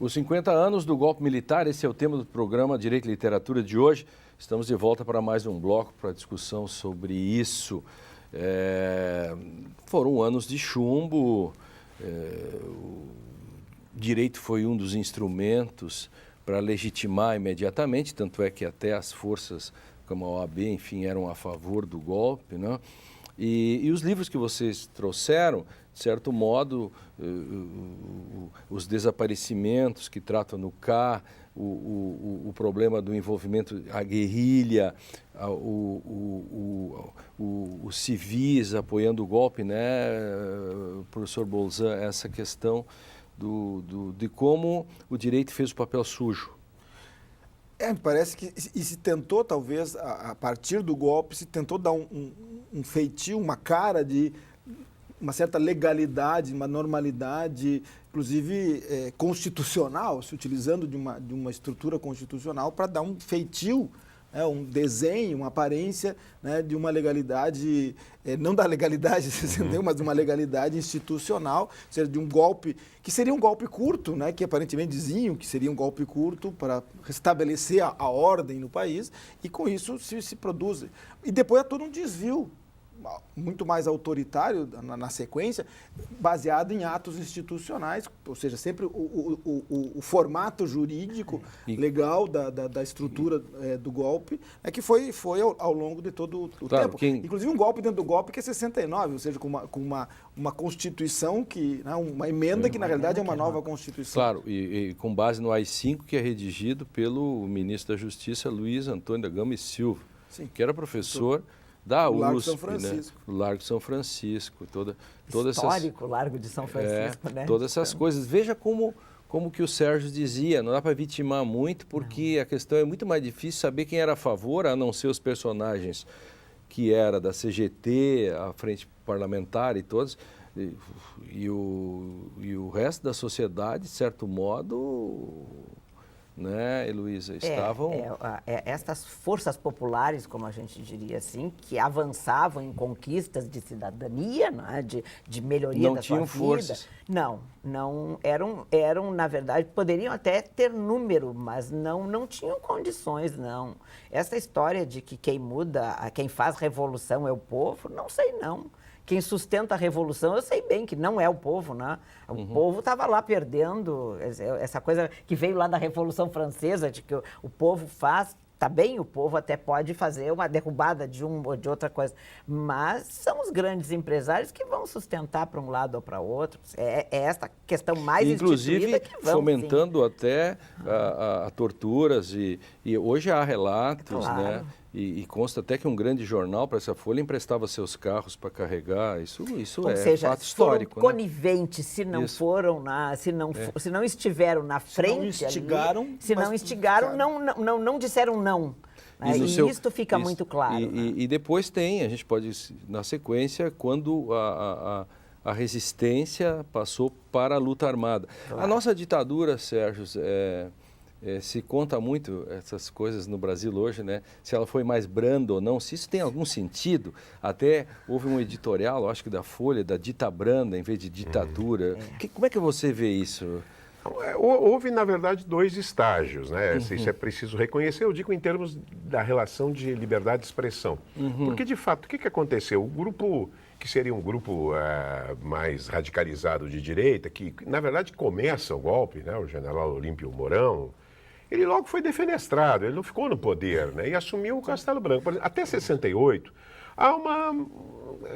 Os 50 anos do golpe militar, esse é o tema do programa Direito e Literatura de hoje. Estamos de volta para mais um bloco para discussão sobre isso. Foram anos de chumbo, o direito foi um dos instrumentos para legitimar imediatamente, tanto é que até as forças como a OAB, enfim, eram a favor do golpe, né? E os livros que vocês trouxeram, de certo modo, os desaparecimentos que tratam no CA, o problema do envolvimento, a guerrilha, os civis apoiando o golpe, né, professor Bolzan, essa questão de como o direito fez o papel sujo. Parece que se tentou, talvez, a partir do golpe, se tentou dar um feitio, uma cara de uma certa legalidade, uma normalidade, inclusive constitucional, se utilizando de uma estrutura constitucional para dar um feitio, um desenho, uma aparência, né, de uma legalidade, não da legalidade, mas de uma legalidade institucional, ou seja, de um golpe, que seria um golpe curto, né, que aparentemente diziam que seria um golpe curto para restabelecer a ordem no país, e com isso se produz. E depois é todo um desvio muito mais autoritário na sequência, baseado em atos institucionais, ou seja, sempre o formato jurídico legal da estrutura do golpe, que foi ao longo de todo o tempo. Inclusive um golpe dentro do golpe que é 69, ou seja, com uma Constituição, uma emenda que na realidade é uma nova Constituição. Claro, e com base no AI-5 que é redigido pelo ministro da Justiça, Luiz Antônio da Gama e Silva, sim, que era professor da USP, Largo São Francisco. Né? O Largo São Francisco, histórico Largo de São Francisco, né? Todas essas coisas. Veja como que o Sérgio dizia, não dá para vitimar muito, porque a questão é muito mais difícil saber quem era a favor, a não ser os personagens que era da CGT, a Frente Parlamentar e todos, e o resto da sociedade, de certo modo, né, Heloísa, estavam... Estas forças populares, como a gente diria assim, que avançavam em conquistas de cidadania, né, de melhoria da sua vida. Não tinham forças. Não eram, na verdade, poderiam até ter número, mas não tinham condições, não. Essa história de que quem muda, quem faz revolução é o povo, não sei não. Quem sustenta a revolução, eu sei bem que não é o povo, né? O povo estava lá perdendo, essa coisa que veio lá da Revolução Francesa, de que o povo faz, tá bem, o povo até pode fazer uma derrubada de uma ou de outra coisa, mas são os grandes empresários que vão sustentar para um lado ou para outro. É esta questão mais instituída que vão, fomentando sim, até a torturas, e hoje há relatos, claro, né? E consta até que um grande jornal para essa Folha emprestava seus carros para carregar. Isso ou é seja, fato histórico. Foram coniventes, se não foram se não estiveram na frente, se não instigaram, não disseram não. E isto fica muito claro. E depois a gente pode, na sequência, quando a resistência passou para a luta armada. Claro. A nossa ditadura, Sérgio, se conta muito essas coisas no Brasil hoje, né? Se ela foi mais branda ou não, se isso tem algum sentido. Até houve um editorial, acho que da Folha, da dita branda em vez de ditadura. Como é que você vê isso? Houve, na verdade, dois estágios, né? Isso é preciso reconhecer, eu digo em termos da relação de liberdade de expressão. Porque, de fato, o que aconteceu? O grupo, que seria um grupo mais radicalizado de direita, que, na verdade, começa o golpe, né? O general Olímpio Mourão, ele logo foi defenestrado, ele não ficou no poder, né? E assumiu o Castelo Branco. Por exemplo, até 68, há uma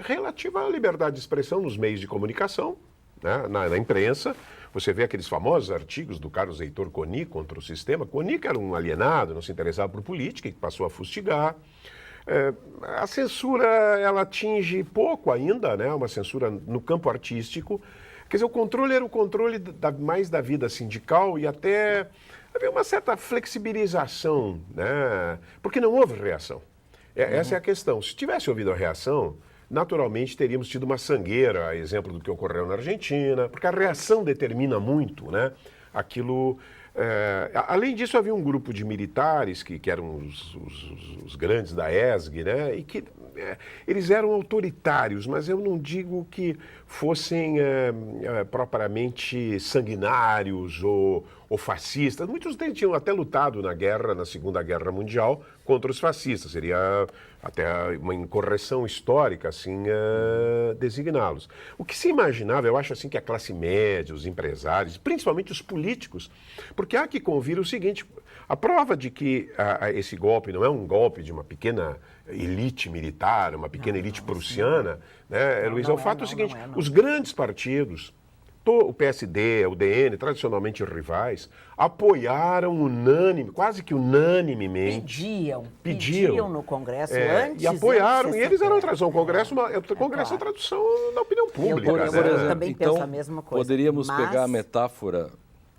relativa liberdade de expressão nos meios de comunicação, né? Na imprensa. Você vê aqueles famosos artigos do Carlos Heitor Coni contra o sistema. Coni, que era um alienado, não se interessava por política, que passou a fustigar. A censura, ela atinge pouco ainda, né? Uma censura no campo artístico. Quer dizer, o controle era o controle mais da vida sindical e até havia uma certa flexibilização, né? Porque não houve reação. Essa é a questão. Se tivesse havido a reação, naturalmente teríamos tido uma sangueira, exemplo do que ocorreu na Argentina, porque a reação determina muito, né? Aquilo... além disso, havia um grupo de militares que eram os grandes da ESG, né? E que eles eram autoritários, mas eu não digo que fossem propriamente sanguinários ou fascistas. Muitos deles tinham até lutado na Segunda Guerra Mundial contra os fascistas. Seria até uma incorreção histórica, assim, designá-los. O que se imaginava, eu acho assim, que a classe média, os empresários, principalmente os políticos, porque há que convir o seguinte, a prova de que esse golpe não é um golpe de uma pequena elite militar, uma pequena elite prussiana, né, Luiz, é o fato seguinte, os grandes partidos, o PSD, o DN, tradicionalmente rivais, apoiaram quase que unanimemente. Pediam no Congresso antes. E apoiaram, e eles eram a tradução. O Congresso é a tradução da opinião pública. Eu também penso a mesma coisa. Poderíamos pegar a metáfora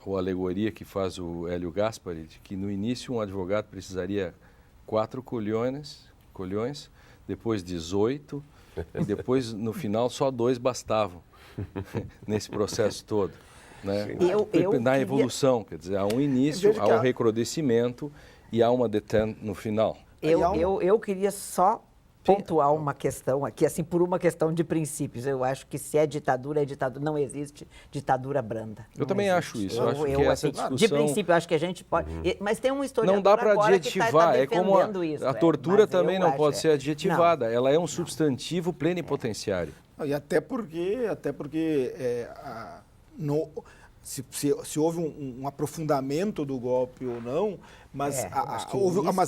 ou alegoria que faz o Hélio Gaspari, de que no início um advogado precisaria 4 colhões, depois 18, e depois, no final, só 2 bastavam nesse processo todo. Né? Na evolução, quer dizer, há um início, há um recrudescimento e há uma detente no final. Eu queria só pontuar uma questão aqui, assim, por uma questão de princípios. Eu acho que se é ditadura, não existe ditadura branda. Eu também acho isso. Eu acho que essa discussão... De princípio, eu acho que a gente pode... Mas tem um historiador não dá para adjetivar. é como a tortura também não pode ser adjetivada. Não. Ela é um substantivo plenipotenciário. E até porque se houve um aprofundamento do golpe ou não, mas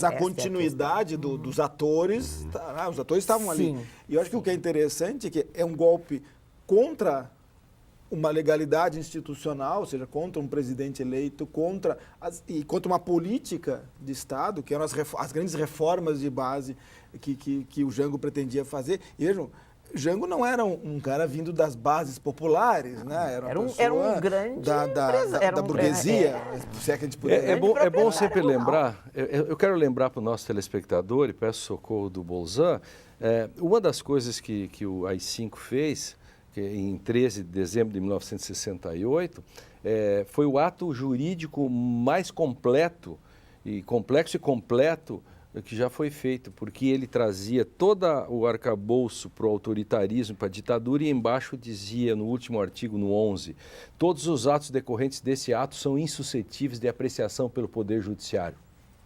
a continuidade dos atores, os atores estavam ali. E eu acho que o que é interessante é que é um golpe contra uma legalidade institucional, ou seja, contra um presidente eleito, contra uma política de Estado, que eram as grandes reformas de base que o Jango pretendia fazer. E vejam, Jango não era um cara vindo das bases populares, né? Era um grande da burguesia, se é que a gente puder. É bom sempre lembrar, eu quero lembrar para o nosso telespectador, e peço socorro do Bolzan, uma das coisas que o AI-5 fez, que em 13 de dezembro de 1968, foi o ato jurídico mais complexo e completo que já foi feito, porque ele trazia todo o arcabouço para o autoritarismo, para a ditadura, e embaixo dizia, no último artigo, no 11, todos os atos decorrentes desse ato são insuscetíveis de apreciação pelo Poder Judiciário.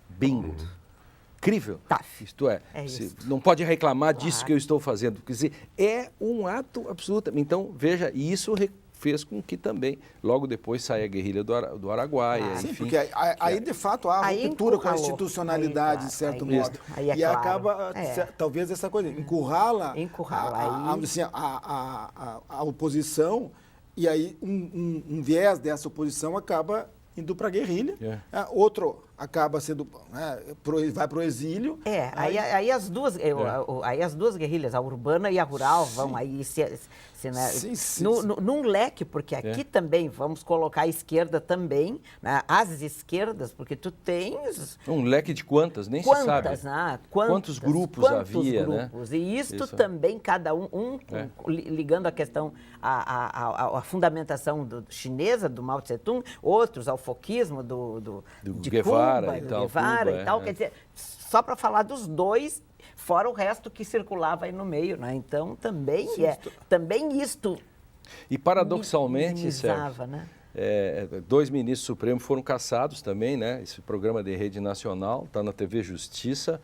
Bingo! Incrível! Isto isso. Não pode reclamar disso que eu estou fazendo. Quer dizer, é um ato absolutamente... Então, veja, isso fez com que também, logo depois, saia a guerrilha do Araguaia. Sim, porque aí, de fato, há ruptura com a institucionalidade, de certo modo. E acaba, talvez, essa coisa, encurrala a oposição, e aí um viés dessa oposição acaba indo para a guerrilha, outro acaba sendo, vai para o exílio. Aí as duas guerrilhas, a urbana e a rural, vão aí num leque, porque aqui também vamos colocar a esquerda também, né, as esquerdas, porque tu tens... Um leque de quantas? Nem se sabe. Quantos grupos havia, né? E isto também, cada ligando a questão à fundamentação chinesa, do Mao Tse-tung, outros ao foquismo de Guevara Cuba, e tal. Quer dizer, só para falar dos dois, fora o resto que circulava aí no meio, né? Então, também isto... E paradoxalmente, Sérgio, né? 2 ministros supremos foram cassados também, né? Esse programa de rede nacional está na TV Justiça,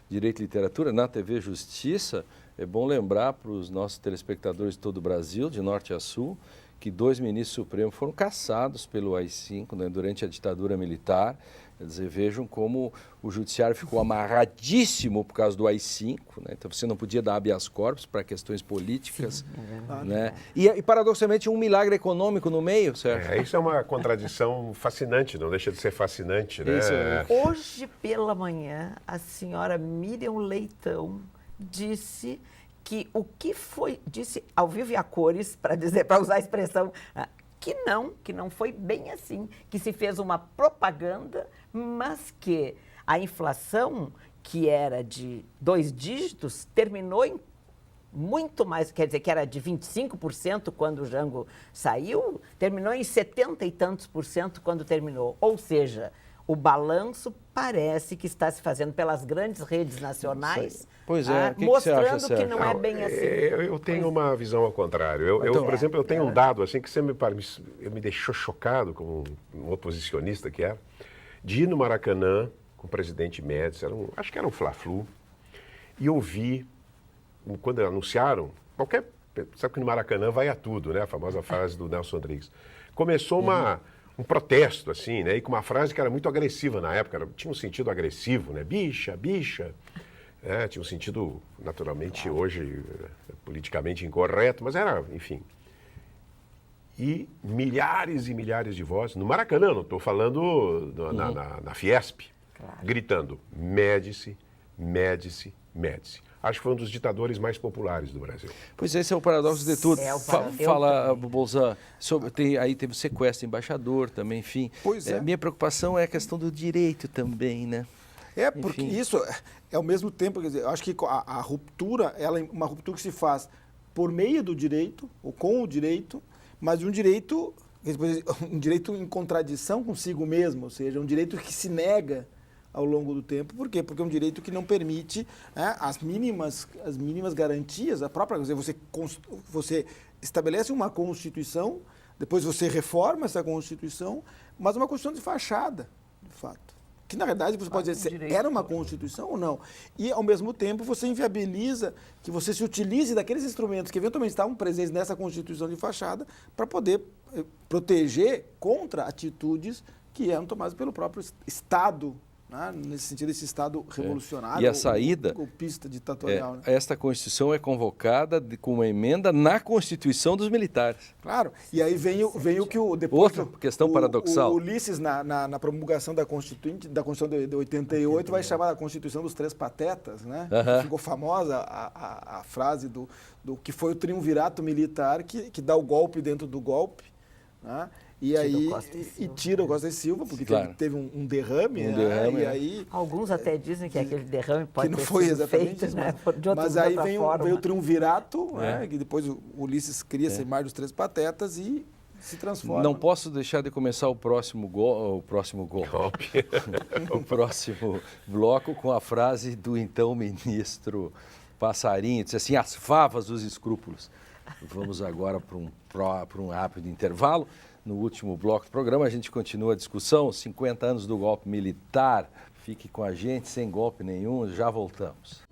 Direito e Literatura, na TV Justiça. É bom lembrar para os nossos telespectadores de todo o Brasil, de norte a sul, que 2 ministros supremos foram cassados pelo AI-5, né, durante a ditadura militar. Quer dizer, vejam como o judiciário ficou amarradíssimo por causa do AI-5, né? Então você não podia dar habeas corpus para questões políticas. Sim, né? E paradoxalmente um milagre econômico no meio, certo? Isso é uma contradição fascinante, não deixa de ser fascinante, né? Hoje pela manhã, a senhora Miriam Leitão disse que disse ao vivo e a cores, para usar a expressão, que não foi bem assim, que se fez uma propaganda, mas que a inflação, que era de 2 dígitos, terminou em muito mais, quer dizer, que era de 25% quando o Jango saiu, terminou em 70 e tantos % quando terminou. Ou seja, O balanço parece que está se fazendo pelas grandes redes nacionais, Pois é, o que você mostrando acha, que Sérgio? não é bem assim. Eu tenho uma visão ao contrário. Por exemplo, eu tenho um dado assim que me deixou chocado como um oposicionista que era, de ir no Maracanã com o presidente Médici, acho que era um Fla-Flu, e ouvir, quando anunciaram, sabe que no Maracanã vai a tudo, né? A famosa frase do Nelson Rodrigues. Começou um protesto, assim, né? E com uma frase que era muito agressiva na época, tinha um sentido agressivo, né? Bicha, bicha. Tinha um sentido, naturalmente, hoje, politicamente incorreto, mas era, enfim. E milhares e milhares de vozes, no Maracanã, não estou falando na Fiesp, gritando Médici, Médici, Médici. Acho que foi um dos ditadores mais populares do Brasil. Pois esse é o paradoxo de tudo. Fala, também. Bolzan, aí teve o sequestro do embaixador também, enfim. Pois é. Minha preocupação é a questão do direito também, né? Porque Enfim. isso é ao mesmo tempo, quer dizer, eu acho que a ruptura, ela é uma ruptura que se faz por meio do direito, ou com o direito, mas um direito em contradição consigo mesmo, ou seja, um direito que se nega ao longo do tempo. Por quê? Porque é um direito que não permite, né, as mínimas garantias, a própria, quer dizer, você estabelece uma Constituição, depois você reforma essa Constituição, mas uma Constituição de fachada, de fato. Que, na verdade, você pode dizer se era uma Constituição ou não. E, ao mesmo tempo, você inviabiliza que você se utilize daqueles instrumentos que, eventualmente, estavam presentes nessa Constituição de fachada para poder proteger contra atitudes que eram tomadas pelo próprio Estado, né? Nesse sentido, esse Estado revolucionário, E a saída, golpista, ditatorial. Né? Esta Constituição é convocada com uma emenda na Constituição dos militares. Claro, e aí vem o que depois... Outra questão paradoxal. O Ulisses, na promulgação da Constituição de 88, vai chamar a Constituição dos Três Patetas, né? Ficou famosa a frase do que foi o triunvirato militar que dá o golpe dentro do golpe, né? E aí tira o Costa e Silva, porque teve um derrame, e aí... Alguns até dizem que aquele derrame pode que não ter foi sido exatamente feito, isso, né? Mas aí veio o triunvirato, né? Que depois o Ulisses cria esse mar dos Três Patetas e se transforma. Não posso deixar de começar o próximo bloco com a frase do então ministro Passarinho, disse assim, as favas dos escrúpulos. Vamos agora para um rápido intervalo. No último bloco do programa, a gente continua a discussão, 50 anos do golpe militar. Fique com a gente, sem golpe nenhum, já voltamos.